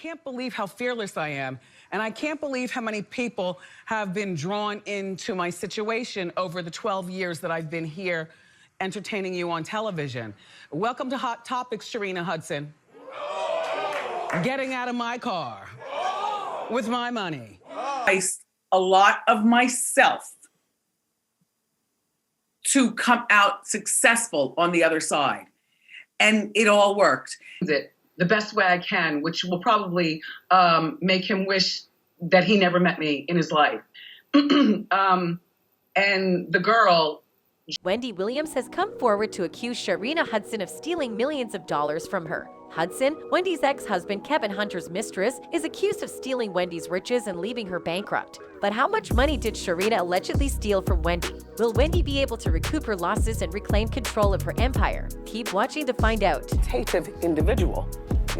can't believe how fearless I am, and I can't believe how many people have been drawn into my situation over the 12 years that I've been here entertaining you on television. Welcome to Hot Topics, Sharina Hudson. Getting out of my car with my money. A lot of myself to come out successful on the other side. And it all worked. The best way I can, which will probably make him wish that he never met me in his life. And the girl... Wendy Williams has come forward to accuse Sharina Hudson of stealing millions of dollars from her. Hudson, Wendy's ex-husband Kevin Hunter's mistress, is accused of stealing Wendy's riches and leaving her bankrupt. But how much money did Sharina allegedly steal from Wendy? Will Wendy be able to recoup her losses and reclaim control of her empire? Keep watching to find out. Dictative individual.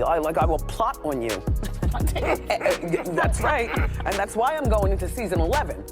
I will plot on you. That's right. And that's why I'm going into season 11.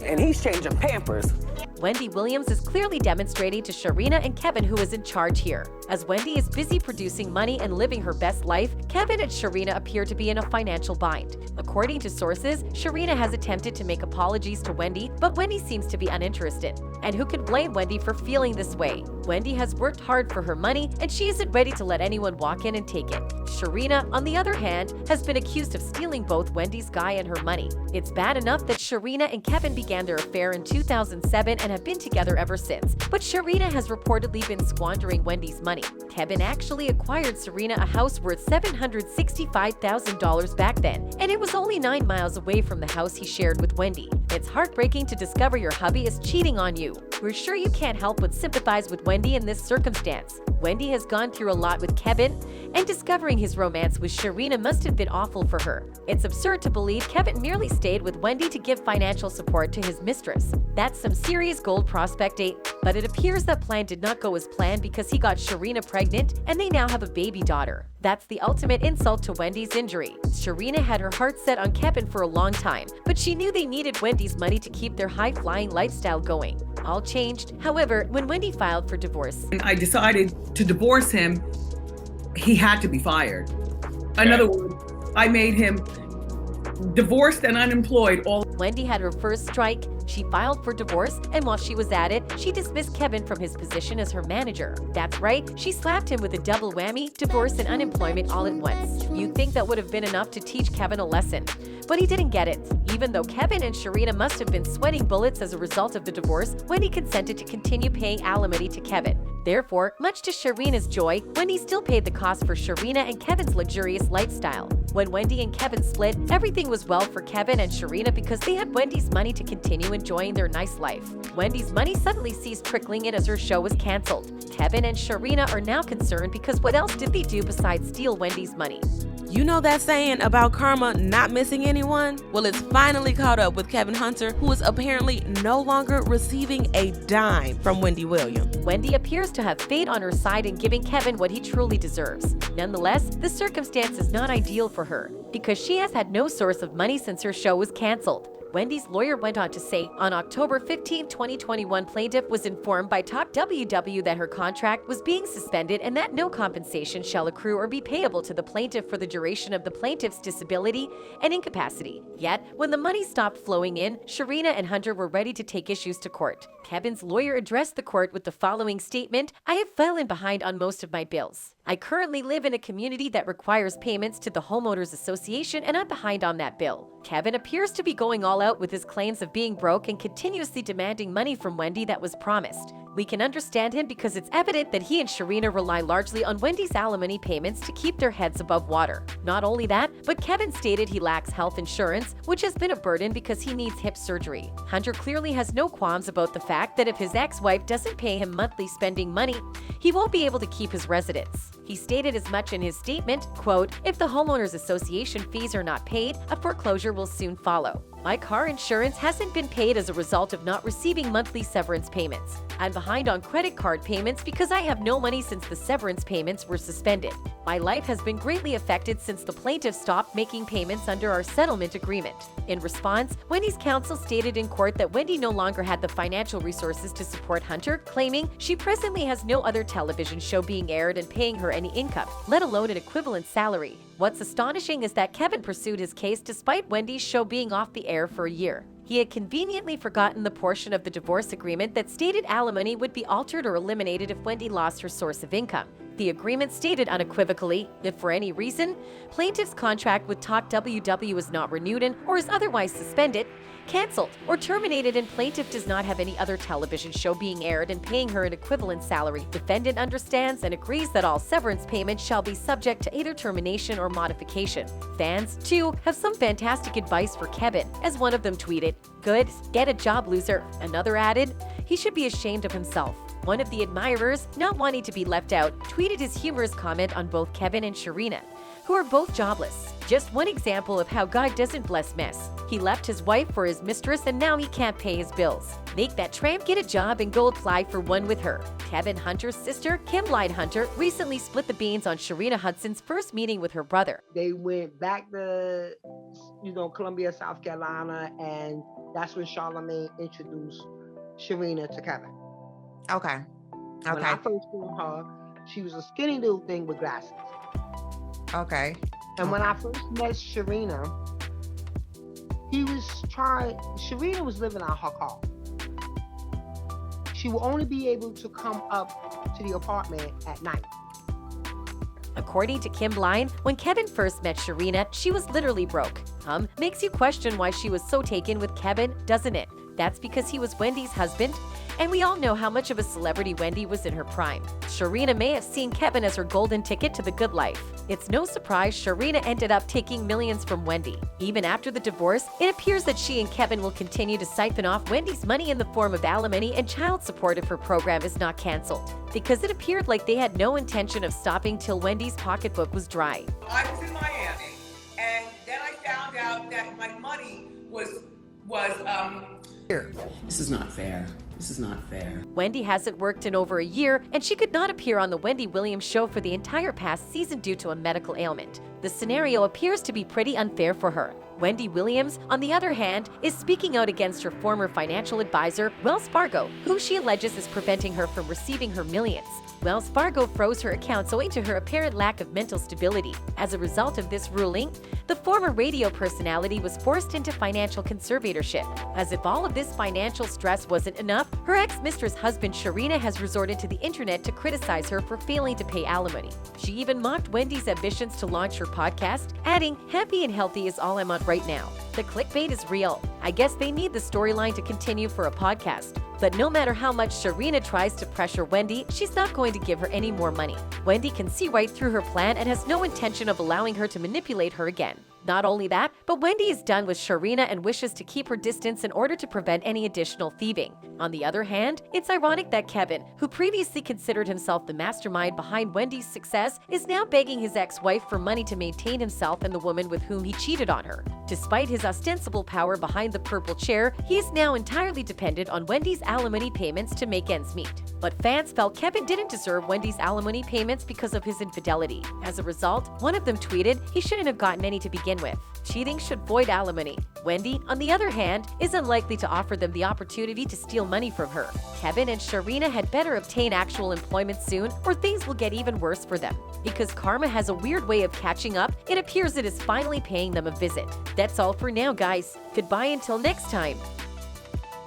And he's changing Pampers. Wendy Williams is clearly demonstrating to Sharina and Kevin who is in charge here. As Wendy is busy producing money and living her best life, Kevin and Sharina appear to be in a financial bind. According to sources, Sharina has attempted to make apologies to Wendy, but Wendy seems to be uninterested. And who can blame Wendy for feeling this way? Wendy has worked hard for her money, and she isn't ready to let anyone walk in and take it. Sharina, on the other hand, has been accused of stealing both Wendy's guy and her money. It's bad enough that Sharina and Kevin began their affair in 2007 and have been together ever since. But Sharina has reportedly been squandering Wendy's money. Kevin actually acquired Sharina a house worth $765,000 back then, and it was only 9 miles away from the house he shared with Wendy. It's heartbreaking to discover your hubby is cheating on you. We're sure you can't help but sympathize with Wendy in this circumstance. Wendy has gone through a lot with Kevin, and discovering his romance with Sharina must have been awful for her. It's absurd to believe Kevin merely stayed with Wendy to give financial support to his mistress. That's some serious gold prospecting, but it appears that plan did not go as planned because he got Sharina pregnant and they now have a baby daughter. That's the ultimate insult to Wendy's injury. Sharina had her heart set on Kevin for a long time, but she knew they needed Wendy's money to keep their high-flying lifestyle going. All changed, however, when Wendy filed for divorce. I decided to divorce him. He had to be fired. In other words, I made him divorced and unemployed. Wendy had her first strike. She filed for divorce, and while she was at it, she dismissed Kevin from his position as her manager. That's right, she slapped him with a double whammy, divorce and unemployment all at once. You'd think that would have been enough to teach Kevin a lesson. But he didn't get it. Even though Kevin and Sharina must have been sweating bullets as a result of the divorce, Wendy consented to continue paying alimony to Kevin. Therefore, much to Sharina's joy, Wendy still paid the cost for Sharina and Kevin's luxurious lifestyle. When Wendy and Kevin split, everything was well for Kevin and Sharina because they had Wendy's money to continue enjoying their nice life. Wendy's money suddenly ceased trickling in as her show was canceled. Kevin and Sharina are now concerned because what else did they do besides steal Wendy's money? You know that saying about karma not missing anyone? Well, it's finally caught up with Kevin Hunter, who is apparently no longer receiving a dime from Wendy Williams. Wendy appears to have fate on her side in giving Kevin what he truly deserves. Nonetheless, the circumstance is not ideal for her because she has had no source of money since her show was canceled. Wendy's lawyer went on to say, on October 15, 2021, plaintiff was informed by Top WW that her contract was being suspended and that no compensation shall accrue or be payable to the plaintiff for the duration of the plaintiff's disability and incapacity. Yet, when the money stopped flowing in, Sharina and Hunter were ready to take issues to court. Kevin's lawyer addressed the court with the following statement: "I have fallen behind on most of my bills. I currently live in a community that requires payments to the Homeowners Association and I'm behind on that bill." Kevin appears to be going all out with his claims of being broke and continuously demanding money from Wendy that was promised. We can understand him because it's evident that he and Sharina rely largely on Wendy's alimony payments to keep their heads above water. Not only that, but Kevin stated he lacks health insurance, which has been a burden because he needs hip surgery. Hunter clearly has no qualms about the fact that if his ex-wife doesn't pay him monthly spending money, he won't be able to keep his residence. He stated as much in his statement, quote, "If the Homeowners Association fees are not paid, a foreclosure will soon follow. My car insurance hasn't been paid as a result of not receiving monthly severance payments. I'm behind on credit card payments because I have no money since the severance payments were suspended. My life has been greatly affected since the plaintiff stopped making payments under our settlement agreement. In response, Wendy's counsel stated in court that Wendy no longer had the financial resources to support Hunter, claiming she presently has no other television show being aired and paying her any income, let alone an equivalent salary. What's astonishing is that Kevin pursued his case despite Wendy's show being off the air for a year. He had conveniently forgotten the portion of the divorce agreement that stated alimony would be altered or eliminated if Wendy lost her source of income. The agreement stated unequivocally, if for any reason, plaintiff's contract with Talk WW is not renewed or is otherwise suspended, canceled, or terminated and plaintiff does not have any other television show being aired and paying her an equivalent salary, defendant understands and agrees that all severance payments shall be subject to either termination or modification. Fans, too, have some fantastic advice for Kevin, as one of them tweeted, "Good, get a job, loser." Another added, "He should be ashamed of himself." One of the admirers, not wanting to be left out, tweeted his humorous comment on both Kevin and Sharina, who are both jobless. Just one example of how God doesn't bless mess. He left his wife for his mistress and now he can't pay his bills. Make that tramp get a job and go apply for one with her. Kevin Hunter's sister, Kim Hunter, recently split the beans on Sharina Hudson's first meeting with her brother. They went back to, Columbia, South Carolina, and that's when Charlamagne introduced Sharina to Kevin. Okay. When I first saw her, she was a skinny little thing with glasses. Okay. And when I first met Sharina, Sharina was living out her car. She will only be able to come up to the apartment at night. According to Kim Blind, when Kevin first met Sharina, she was literally broke. Makes you question why she was so taken with Kevin, doesn't it? That's because he was Wendy's husband, and we all know how much of a celebrity Wendy was in her prime. Sharina may have seen Kevin as her golden ticket to the good life. It's no surprise Sharina ended up taking millions from Wendy. Even after the divorce, it appears that she and Kevin will continue to siphon off Wendy's money in the form of alimony and child support if her program is not canceled, because it appeared like they had no intention of stopping till Wendy's pocketbook was dry. I was in Miami, and then I found out that my money was This is not fair. This is not fair. Wendy hasn't worked in over a year, and she could not appear on the Wendy Williams show for the entire past season due to a medical ailment. The scenario appears to be pretty unfair for her. Wendy Williams, on the other hand, is speaking out against her former financial advisor, Wells Fargo, whom she alleges is preventing her from receiving her millions. Wells Fargo froze her accounts owing to her apparent lack of mental stability. As a result of this ruling, the former radio personality was forced into financial conservatorship. As if all of this financial stress wasn't enough, her ex-mistress husband Sharina has resorted to the internet to criticize her for failing to pay alimony. She even mocked Wendy's ambitions to launch her podcast, adding, "Happy and healthy is all I'm on right now." The clickbait is real. I guess they need the storyline to continue for a podcast. But no matter how much Sharina tries to pressure Wendy, she's not going to give her any more money. Wendy can see right through her plan and has no intention of allowing her to manipulate her again. Not only that, but Wendy is done with Sharina and wishes to keep her distance in order to prevent any additional thieving. On the other hand, it's ironic that Kevin, who previously considered himself the mastermind behind Wendy's success, is now begging his ex-wife for money to maintain himself and the woman with whom he cheated on her. Despite his ostensible power behind the purple chair, he is now entirely dependent on Wendy's alimony payments to make ends meet. But fans felt Kevin didn't deserve Wendy's alimony payments because of his infidelity. As a result, one of them tweeted he shouldn't have gotten any to begin with. Cheating should void alimony. Wendy, on the other hand, is unlikely to offer them the opportunity to steal money from her. Kevin and Sharina had better obtain actual employment soon, or things will get even worse for them. Because karma has a weird way of catching up, it appears it is finally paying them a visit. That's all for now, guys. Goodbye until next time.